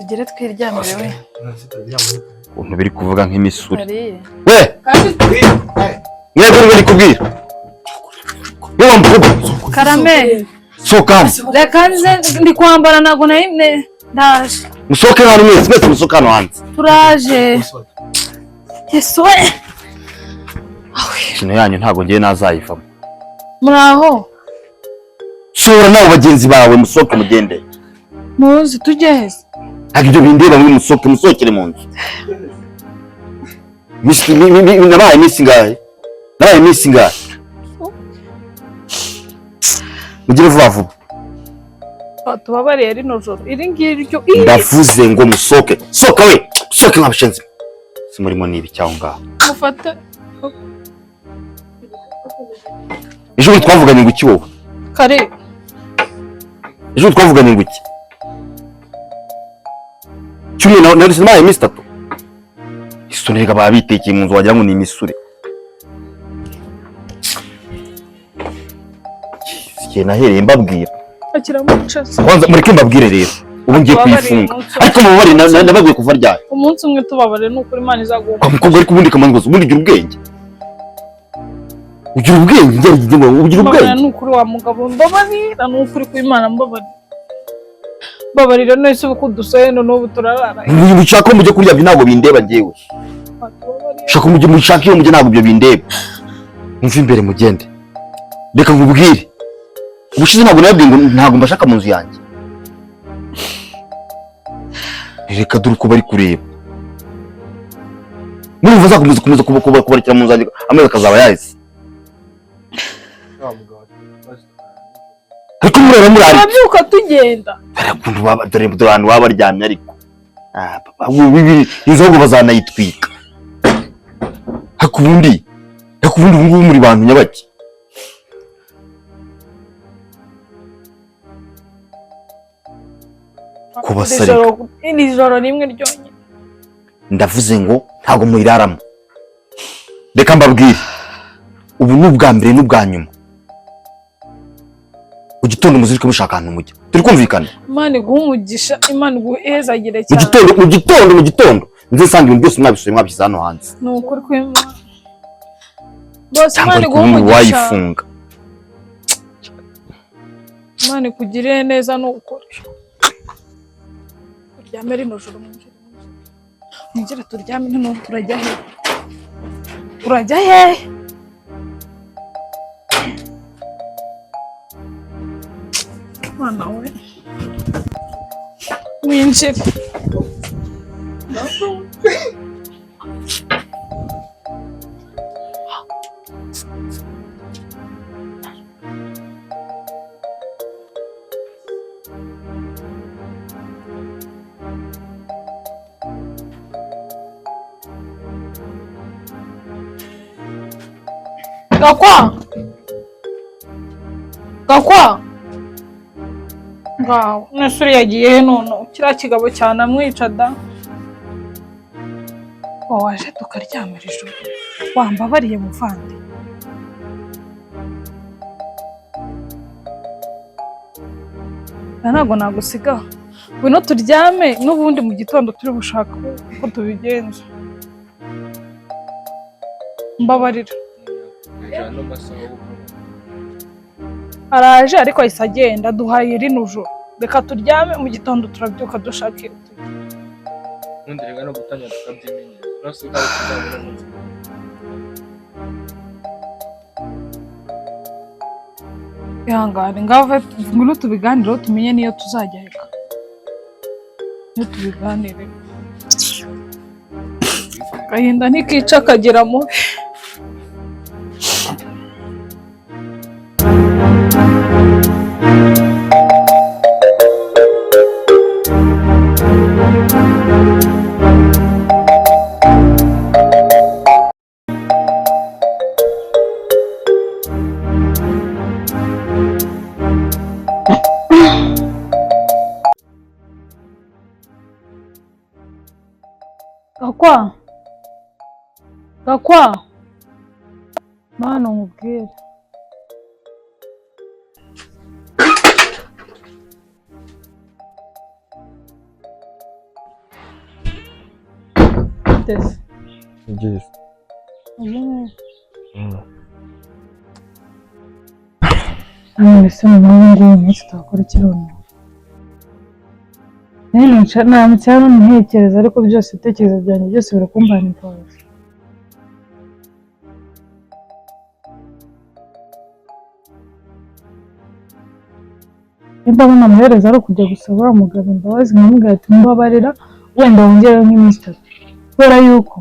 tugere twiryamire we. Umuntu biri kuvuga nk'imisuri. We! Mwebwe bari kubwira. Yo mvuga. Karame. Soka. Reka nze ndi kwambara nago naimne ndaje. Musoke hano mwese musoka hano hanze. Turaje. Yesu we. Kino yanyu ntago ngiye nazayivamo. Muraho. Shora nawe bagenzi bawe musoke mugende. Muzi tugeze. Agibyo bindeba muri musokere mu nzu. Nabaye misi ngahe. Mugire vuba vuba. Tubabariye rino joro. Iri ngiryo. Ndavuze ngo musoke. Soka we. Soke nk'abashenzi. Simurimo nibi cyaho ngaho. Mufate. Ejo twavuganye ngo iki wowe? Kare. Ejo twavuganye ngo iki? Cyumwe na sinamaye misi 3. Isonega babitekeye mu nzu wagira ngo ni imisure. Siye nahereye mbabwira. Akira mucase. Kwanza mureke mbabwire rero. Ubu ngiye kwifunga. Ariko mubabari nababwiye kuva ryari. Umunsi umwe tubabare n'ukuri Imana izaguha. Umukobwa ari kubundi kamangozo ubundi gira ubwenge. Ugira ubwenge ngerageze ngo ugira ubwenge. Mbabara n'ukuri wa mugabo mbabarira n'ukuri ku Imana mbabarira. Babarira nese bukudusoye no buturarara. Ubu ushaka mujye kurya binago bindeba ngewe. Ushaka mujye mushaka iyo mujye nago byo bindeba. Mumva imbere mugende. Reka nkubwire. Ubushize ntabwo nabwiye ngo ntabwo mbashaka mu nzu yanjye. Reka dore uko bari kureba. Murumva zakomeza kubarikira mu nzu yanjye ameze akazaba yahise. Ariko murara murari. Abyuka tugenda. Barakundu dore abantu babaryamye ariko. Inzogo bazanayitwika. Hakubundi ngubu muri bantu nyabaki. Kubasarika. Iri joro rimwe ryonyine. Ndavuze ngo ntago muriraramo. Reka mbabwire. Ubu n'ubwa mbere n'ubwa nyuma. Ugitondo muzirike mushaka ahantu mujya. Turi kumvikana. Imana guhumugisha, Imana guhezagire cyane. Mu gitondo. Nze sanga ibintu byose mwabisuye mwabyiza hano hanze. Nukuri kw'Imana. Bose Imana guhumugisha. Wayifunga. Imana kugirire neza n'ukuri. Turyame rino joro mwinjira turyame hano turajya he? Turajya he? Mwana we. Mwinjira. Gakwa ngaho nesuri yagiye he none kira kigabo cyane amwica da waje tukaryamira ijoro wambabariye muvandi ntago nagusiga ngwino turyame n'ubundi mu gitondo turi bushaka ko tubigenza mbabarira araje ariko ahise agenda duhaye rino joro reka turyame mu gitondo turabyuka dushakira ubundi rega no gutangira tukabyimenyera nose ukaba tuzabona munsi ihangane ngave ngwino tubiganiraho tumenye niyo tuzajya reka niyo tubiganire gahinda ntikica akagira mubi Gakwa mana umubwire biteze Byiza. Mbese mu mwanya w'umunsi twakora ikirundo namutse hano ntekereza ariko byose ibitekerezo byanjye byose birakumbana imbabazi nimba abona amaherezo ari ukujya gusaba uriya mugabo imbabazi nkamubwira ati mbabarira wenda wongereho nk'iminsi 3 kubera yuko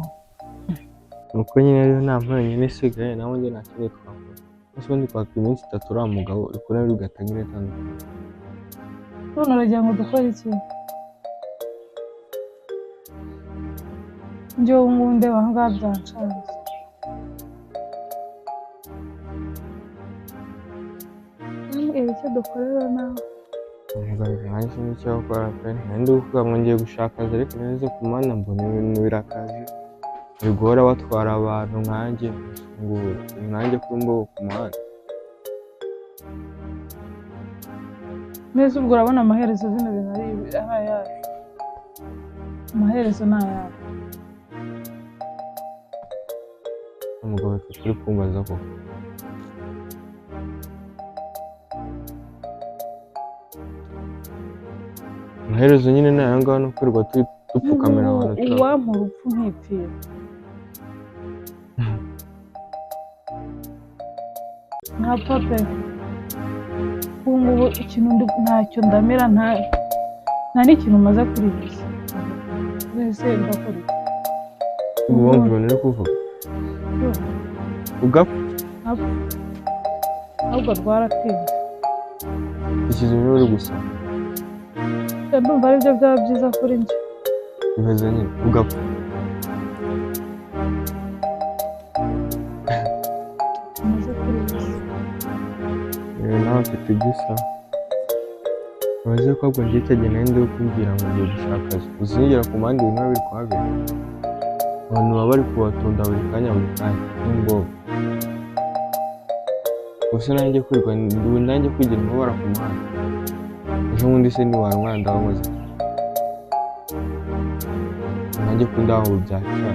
Nuko nyine rero nta mpamvu isigaye nawe njye nta kintu twakora. Ese ubundi kwaka iminsi 3 uriya mugabo uri rero ugatangira itandukanye. none uragira ngo dukore iki njye ubu ngubu ndeba aha ngaha byanshanze nambwira icyo dukorera nawe Umugabo nanjye sinzi icyo gukora pe. Nandi kuvuga ngo ngiye gushaka akazi ariko neze ku muhanda mbona ibintu birakaje. Uri guhora batwara abantu nkanjye ngo nanjye kuri mbo ku muhanda. neza ubwo urabona amaherezo zino bintu ari ayahe amaherezo ni ayahe Umugabo turi kumbaza ko amaherezo nyine ni aya ngaha no kwirirwa dupfukamira abantu uwampa urupfu nkipfira nka pape ubu ngubu ikintu ntacyo ndamera nta n'ikintu umaze kuri iyi si wese ndakora iki ubu wumva ibintu uri kuvuga ugapfa ahubwo rwaratinze ikizi ibintu uri gusaba ndumva aribyo byaba byiza kuri njye bimeze nyine ugapfa umaze kuri iyi si nawe mfite igisa urazi ko ahubwo ngiye cyagenda nende yo kubwira ngo ngiye gushaka akazi uzigera ku mpande ibintu biba biri kuhabera abantu baba bari kubatunda buri kanya n'imboga gusa nanjye kwirirwa nanjye kwigira amabara ku muhanda ejo bundi se ntiwarwara ndabamuze nanjye kundaho byacana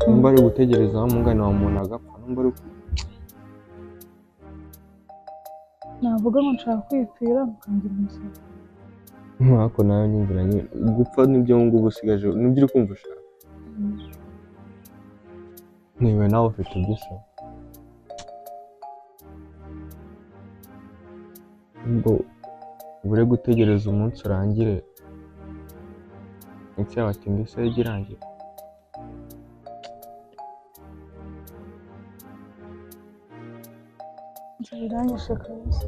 nimba ari gutegereza aho umugani wa muntu agapfa nimba ari navuga ngo nshaka kwipfira mukangira umusoro nkako nawe nyumviranye gupfa nibyo ngubu usigaje nibyo uri kumva ushaka niba nawe ufite igisa ngo ubure gutegereza umunsi urangire ndetse abatinda isaha ijya irangira biranyishe kabisa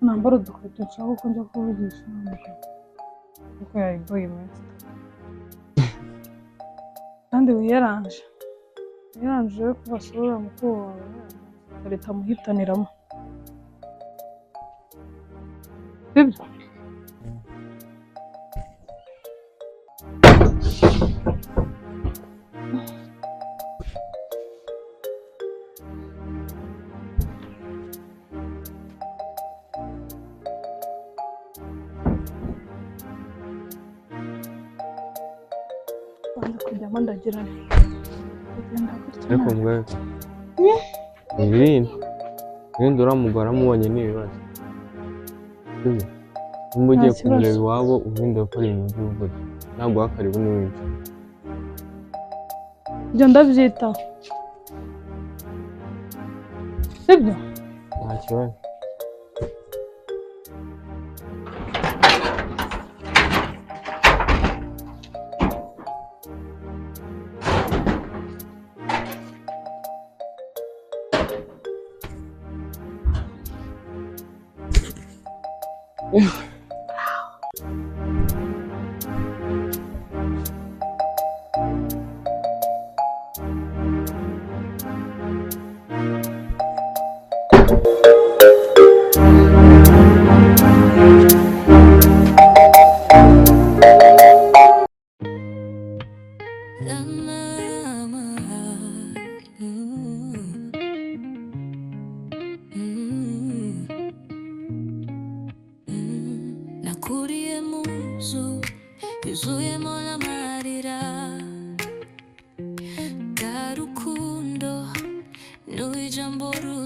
nambara udukweto nshaka ko njya kuvugisha umugabo kuko yayiboye iminsi kandi wiyaranje yo kubasura mukuru wawe leta muhitaniramo sibyo kujyamo ndagira ariko mbwa ibindi uramugora amubonye n'ibibazo nimba ugiye kumureba iwabo ubundi gukora ibintu by'ubugore naguha karibu n'ibindi ibyo ndabyitaho sibyo nta kibazo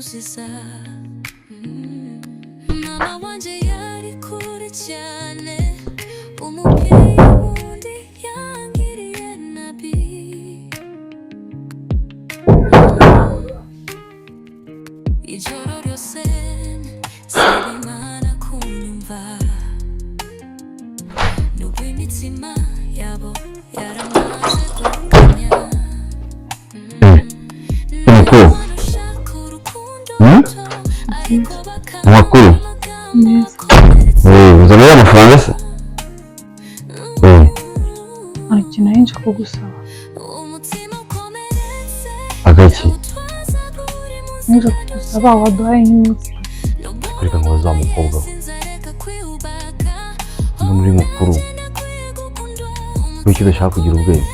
ruziza mama wanje yari kure cyane umubyeyi wundi yangiriye nabi ijoro ryose saba Imana kunyumva nubwo imitima yabo yaramaze kumenya amakuru uzana amafaranga se nta kintu henshi kugusaba agaki nje kugusaba waduhaye nk'iminsi kureka ngo za mukobwa we muri mukuru wiki udashaka kugira ubwenge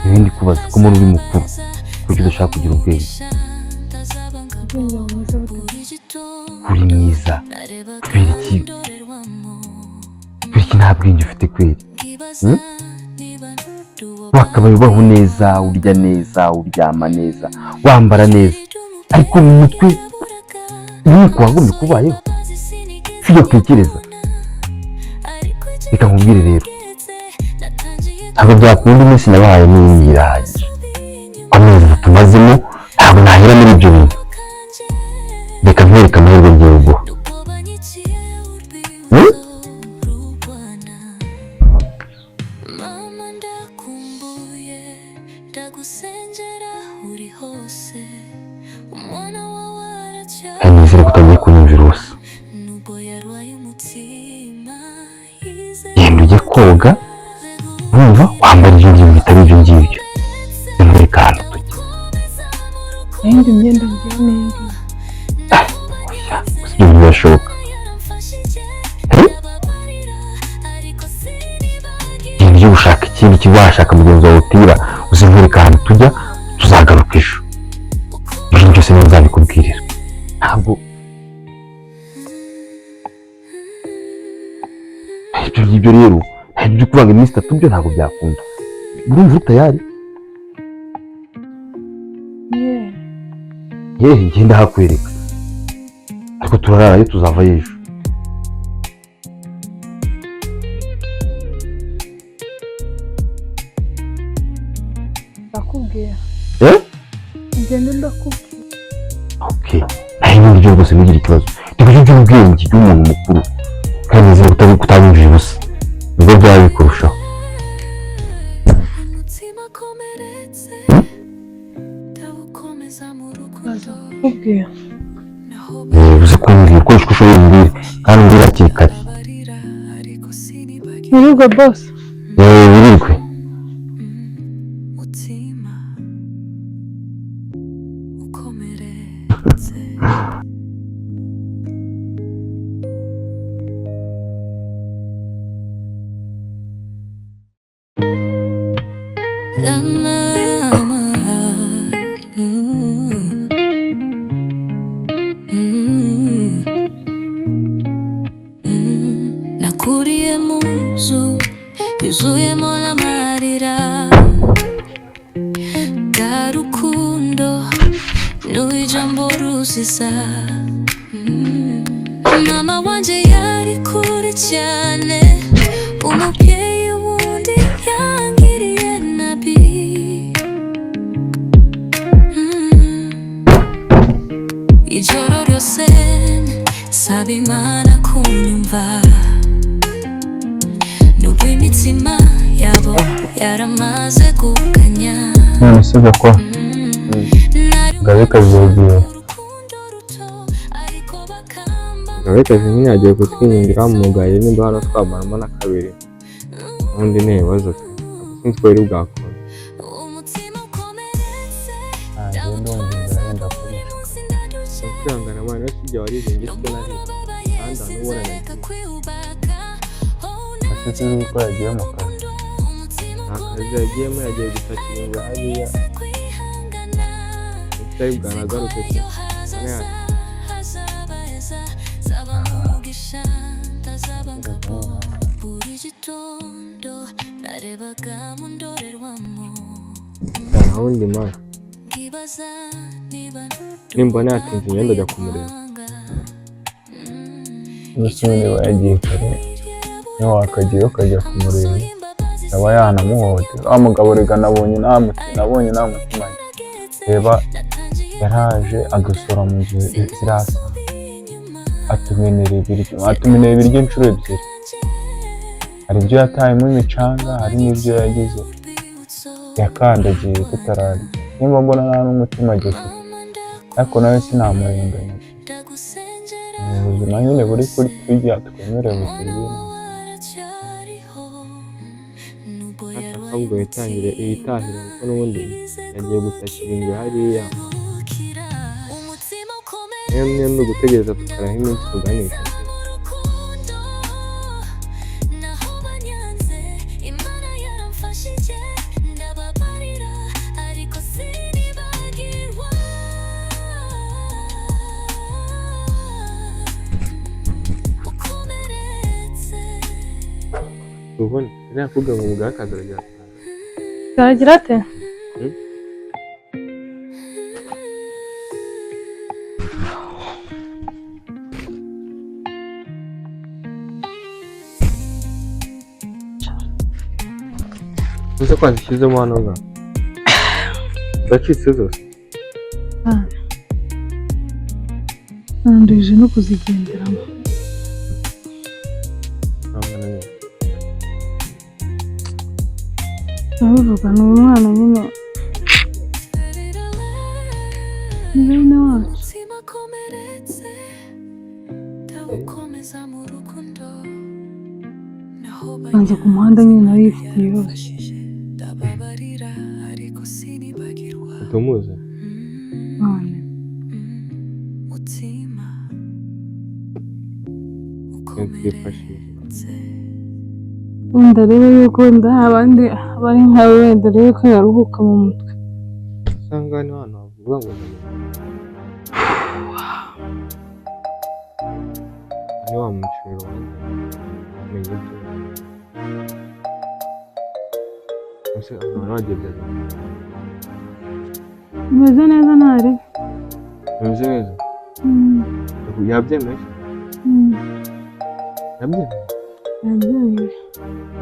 ibindi kubaza ko muri mukuru wiki udashaka kugira ubwenge uri mwiza kubera iki nta bwenge ufite kweri wakabaye ubaho neza urya neza uryama neza wambara neza ariko mu mutwe nuko wagombye kubayeho sibyo utekereza reka nkubwire rero ntabwo byakunda iminsi nabahaye n'iyindi irahagije amezi tumazemo ntabwo nahera muri ibyo bintu reka nkwereka amahirwe ngiye guha nizere ko utagiye kunyumvira ubusa genda ujye koga wumva wambara ibyo ngibyo bitari ibyo ngibyo nkwereka ahantu tujya nayindi myenda ngiye neza gusa ibyo birashoboka genda ujye gushaka ikindi kigo washaka mugenzi wawe utira uzi nkwereka ahantu tujya tuzagaruka ejo ibyo byose niyo nzabikubwirira ntabwo ibyo ngibyo rero hari ibyo kuvanga iminsi itatu byo ntabwo byakunda urumva utayari yehe ngenda hakwereka ariko turararayo tuzavayo ejo ndakubwira ngende ndakubwira okay naho ibindi byo rwose ntugire ikibazo reka ibyo by'ubwenge by'umuntu mukuru kandi nizere ko utanyumvira ubusa nibwo byaba bikurushaho ndakubwira uze kumbwira ukoresha uko ushoboye umbwire kandi umbwire hakiri kare wirirwe bose wirirwe nakuriye mu nzu yuzuyemo amarira bwa rukundo n'ijambo ruziza mama wanje yari kure cyane umubyeyi wundi yangiriye nabi ijoro ryose saba Imana kunyumva nubwo imitima yabo yaramaze kuganya none se gakwa gabekazi yagiye gabekazi nyine yagiye kutwinyingira mu mugari nimba hano twamaramo na kabiri ubundi ni ibibazo sinzi ko biri bwakora kwihangana mwana wese ujya waririmbye sibyo naririmba kandi ahantu ubona nagiye sinzi ko yagiye mu kazi nta kazi yagiyemo yagiye gusakirwa hariya utari bwanagaruke se buri gitondo narebaga mu ndorerwamo nta wundi mwana nimbona yatinze ngenda ajya kumureba. Gusa niba yagiye kare niba wakagiye ukajya kumureba aba yanamuhohotera. Wa mugabo rega nabonye nta mutima reba yaraje adusora mu nzu zirasa atumenera ibiryo inshuro ebyiri. Hari ibyo yatayemo imicanga, hari n'ibyo yagize yakandagiye tutararya. Nimba mbona nta n'umutima agize ariko nawe sinamurenganya. Ubuzima nyine buri kuri tujya twemerewe serivisi. Ahubwo yitahira kuko n'ubundi yagiye gutakira inzu hariya. Niyo ni ugutegereza tukaraho iminsi tuganisha. Ubona iriya kuvuga ngo ubwakazi Karagira ate? Uzi ko wazishyizemo hano nga zacitse zose? Nanduje no kuzigenderamo. Ndabivuga ni umwana nyine ni bene wacu. Banza ku muhanda nyine nawe yifitiye yose. Utumuzi? Wenda rero yuko wenda abandi bari nkawe wenda rero ko yaruhuka mu mutwe. Usanga hano bavuga ngo ni wa muciro umenye ibyo. Ese abantu bageze umeze neza ntari? umeze neza? Yabyemeye? Yabyemeye? Yabyemeye.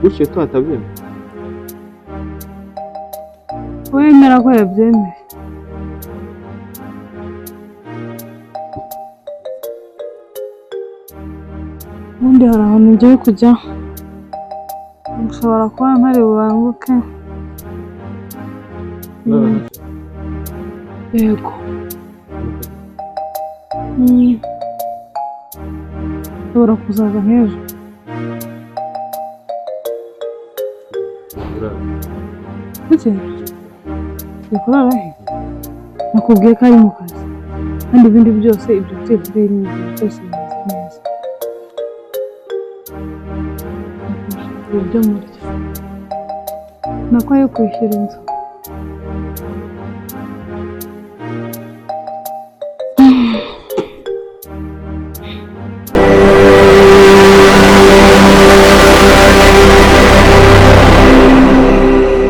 Gutyo atabyemeye? Wemera ko yabyemeye? Ubundi hari ahantu ngiye kujya ushobora kuba mpari bubanguke. Yego. Ushobora kuzaza nk'ejo. Kuki? Yakurara he? Nakubwiye ko ari mu kazi kandi ibindi byose ibyo byose byose bimeze neza. Ibyo murya nako yo kwishyura inzu.